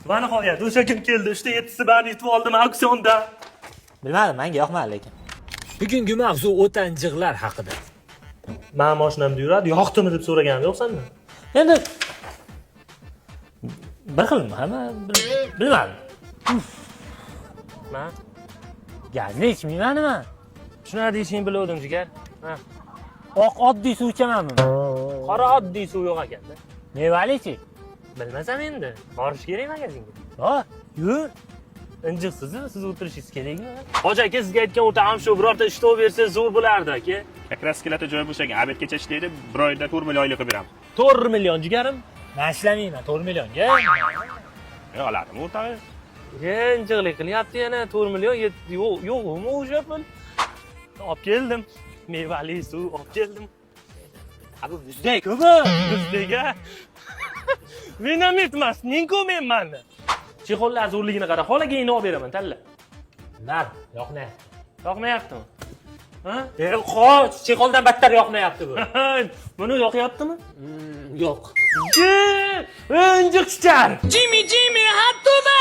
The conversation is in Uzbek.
Va nihoyat o'sha kun keldi. 3ta 7 bani yutib oldim auksionda. Bilmadim, menga yoqmadi lekin. Bugungi mavzu o'tanjiqlar haqida. Men mashinamda yuradi, yoqdimi deb so'raganim yo'qsanmi? Endi bir xilmi, hamma bilmadim. Men Gazni ichmayman nima? shunaqa deyishingni bilgandim, jigar. Ha. Oq oddiy suv ichamanmi? Qora oddiy suv yo'q ekanda. Mevali-chi? Bilmasam endi. Borish kerak magazinga. Ha, yur. Injiqsiz, siz o'tirishingiz kerakmi? Hoji aka sizga aytgan o'tag'im shu, birorta ish topib bersangiz zo'r bo'lardi aka. Kraskilata joy bo'shagan, obedgacha ishlaydi, bir oyda 4 million oylik qilib beraman. 4 million jigarim. Men ishlamayman 4 millionga. Oladimi o'rtog'i? Injiqlik qilyapti yana 4 million yo'qmi o'sha pul? Olib keldim. Mevali suv olib keldim. Bu muzdek. Ko'pi, bizdega. Men ham yetmas, ning-ku menmanni. Chexollar zo'rligini qara, xolagingni olib beraman, tanla. Nar, yoqmayapti. Yoqmayaptimi? Ha? Qoch, chexoldan battar yoqmayapti bu. Buni yoqyaptimi? Yo'q. Injiq chichar. Jimmy, hot to the